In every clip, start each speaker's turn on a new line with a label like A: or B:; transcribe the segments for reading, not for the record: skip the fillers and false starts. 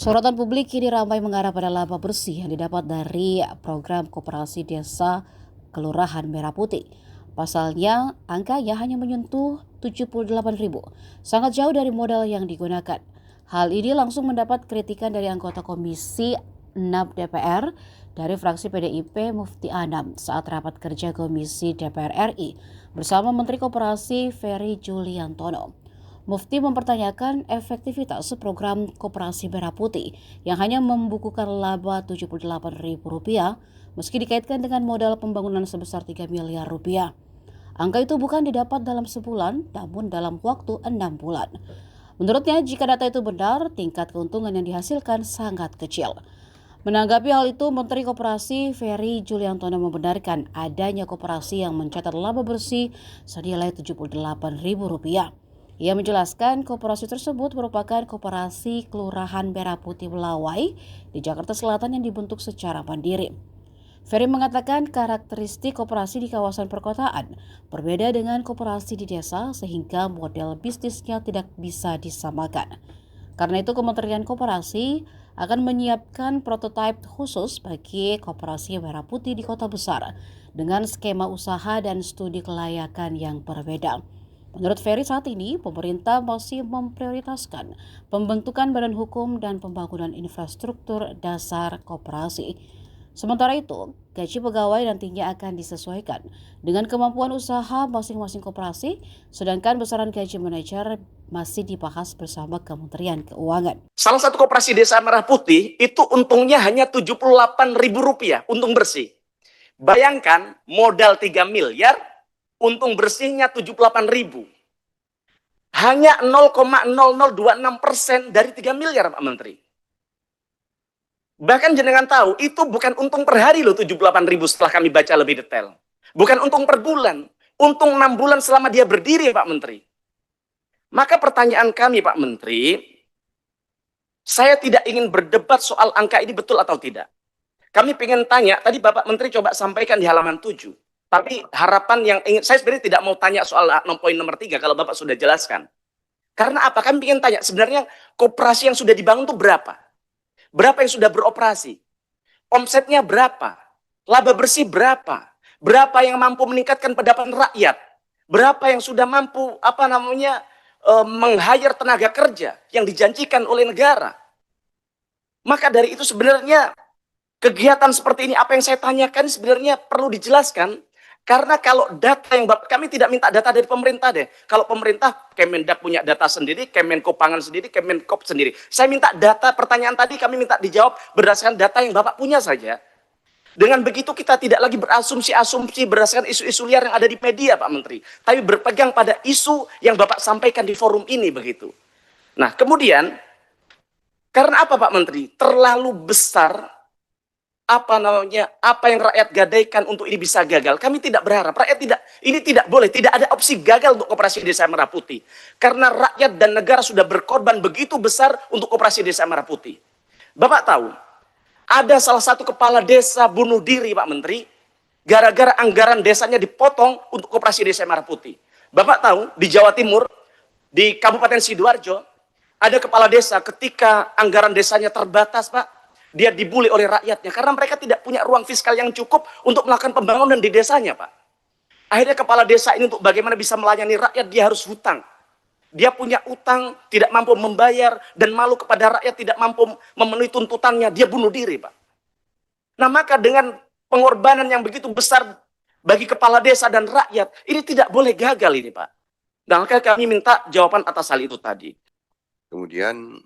A: Sorotan publik kini ramai mengarah pada laba bersih yang didapat dari program Koperasi Desa Kelurahan Merah Putih. Pasalnya, angkanya hanya menyentuh 78.000, sangat jauh dari modal yang digunakan. Hal ini langsung mendapat kritikan dari anggota Komisi 6 DPR dari fraksi PDIP Mufti Anam saat rapat kerja Komisi DPR RI bersama Menteri Koperasi Ferry Juliantono. Mufti mempertanyakan efektivitas program Koperasi Merah Putih yang hanya membukukan laba Rp78.000 meski dikaitkan dengan modal pembangunan sebesar 3 miliar rupiah. Angka itu bukan didapat dalam sebulan, namun dalam waktu 6 bulan. Menurutnya, jika data itu benar, tingkat keuntungan yang dihasilkan sangat kecil. Menanggapi hal itu, Menteri Koperasi Ferry Juliantono membenarkan adanya koperasi yang mencatat laba bersih senilai Rp78.000. Ia menjelaskan koperasi tersebut merupakan koperasi Kelurahan Merah Putih Melawai di Jakarta Selatan yang dibentuk secara mandiri. Ferry mengatakan karakteristik koperasi di kawasan perkotaan berbeda dengan koperasi di desa sehingga model bisnisnya tidak bisa disamakan. Karena itu Kementerian Koperasi akan menyiapkan prototipe khusus bagi koperasi Merah Putih di kota besar dengan skema usaha dan studi kelayakan yang berbeda. Menurut Ferry saat ini, pemerintah masih memprioritaskan pembentukan badan hukum dan pembangunan infrastruktur dasar koperasi. Sementara itu, gaji pegawai nantinya akan disesuaikan dengan kemampuan usaha masing-masing koperasi, sedangkan besaran gaji manajer masih dibahas bersama Kementerian Keuangan.
B: Salah satu koperasi Desa Merah Putih itu untungnya hanya Rp78.000 untung bersih. Bayangkan modal 3 miliar, untung bersihnya 78.000. Hanya 0,0026% dari 3 miliar, Pak Menteri. Bahkan jenengan tahu, itu bukan untung per hari loh 78.000 setelah kami baca lebih detail. Bukan untung per bulan. Untung 6 bulan selama dia berdiri, Pak Menteri. Maka pertanyaan kami, Pak Menteri, saya tidak ingin berdebat soal angka ini betul atau tidak. Kami ingin tanya, tadi Bapak Menteri coba sampaikan di halaman 7. Tapi harapan yang ingin, saya sebenarnya tidak mau tanya soal poin nomor 3 kalau Bapak sudah jelaskan. Karena apa? Kami ingin tanya, sebenarnya koperasi yang sudah dibangun itu berapa? Berapa yang sudah beroperasi? Omsetnya berapa? Laba bersih berapa? Berapa yang mampu meningkatkan pendapatan rakyat? Berapa yang sudah mampu meng-hire tenaga kerja yang dijanjikan oleh negara? Maka dari itu sebenarnya kegiatan seperti ini, apa yang saya tanyakan sebenarnya perlu dijelaskan. Karena kalau data yang kami tidak minta data dari pemerintah deh. Kalau pemerintah, Kemendak punya data sendiri, Kemenko Pangan sendiri, Kemenkop sendiri. Saya minta data, pertanyaan tadi kami minta dijawab berdasarkan data yang Bapak punya saja. Dengan begitu kita tidak lagi berasumsi-asumsi berdasarkan isu-isu liar yang ada di media, Pak Menteri. Tapi berpegang pada isu yang Bapak sampaikan di forum ini begitu. Nah, kemudian, karena apa Pak Menteri? Terlalu besar apa yang rakyat gadaikan untuk ini bisa gagal. Kami tidak berharap, ini tidak boleh, tidak ada opsi gagal untuk Koperasi Desa Merah Putih. Karena rakyat dan negara sudah berkorban begitu besar untuk Koperasi Desa Merah Putih. Bapak tahu, ada salah satu kepala desa bunuh diri Pak Menteri, gara-gara anggaran desanya dipotong untuk Koperasi Desa Merah Putih. Bapak tahu, di Jawa Timur, di Kabupaten Sidoarjo, ada kepala desa ketika anggaran desanya terbatas Pak, dia dibully oleh rakyatnya karena mereka tidak punya ruang fiskal yang cukup untuk melakukan pembangunan di desanya, Pak. Akhirnya kepala desa ini untuk bagaimana bisa melayani rakyat, dia harus hutang. Dia punya utang, tidak mampu membayar, dan malu kepada rakyat, tidak mampu memenuhi tuntutannya, dia bunuh diri, Pak. Nah, maka dengan pengorbanan yang begitu besar bagi kepala desa dan rakyat, ini tidak boleh gagal ini, Pak. Nah, maka kami minta jawaban atas hal itu tadi.
C: Kemudian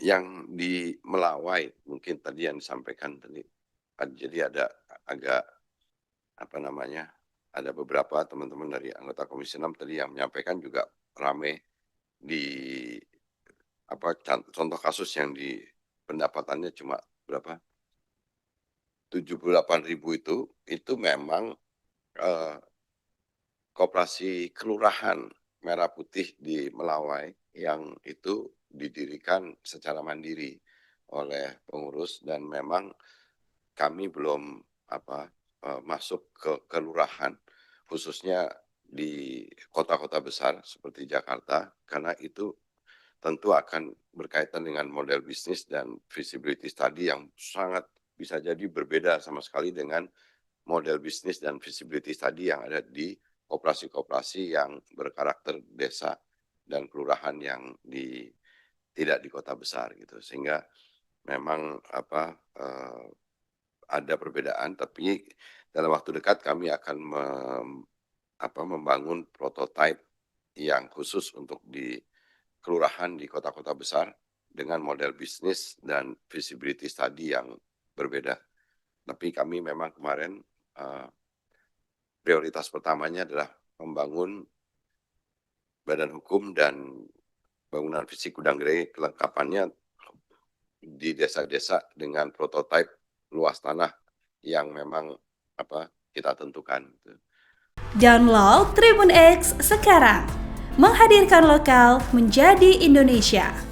C: yang di Melawai mungkin tadi yang disampaikan tadi, jadi ada agak ada beberapa teman-teman dari anggota Komisi 6 tadi yang menyampaikan juga rame di contoh kasus yang di pendapatannya cuma berapa 78.000 itu memang koperasi kelurahan Merah Putih di Melawai yang itu didirikan secara mandiri oleh pengurus dan memang kami belum masuk ke kelurahan khususnya di kota-kota besar seperti Jakarta karena itu tentu akan berkaitan dengan model bisnis dan feasibility study yang sangat bisa jadi berbeda sama sekali dengan model bisnis dan feasibility study yang ada di koperasi-koperasi yang berkarakter desa dan kelurahan yang tidak di kota besar gitu. Sehingga memang ada perbedaan, tapi dalam waktu dekat kami akan membangun prototipe yang khusus untuk di kelurahan di kota-kota besar dengan model bisnis dan feasibility study yang berbeda. Tapi kami memang kemarin prioritas pertamanya adalah membangun badan hukum dan bangunan fisik gudang gerai kelengkapannya di desa-desa dengan prototipe luas tanah yang memang kita tentukan.
D: Download Tribun X sekarang, menghadirkan lokal menjadi Indonesia.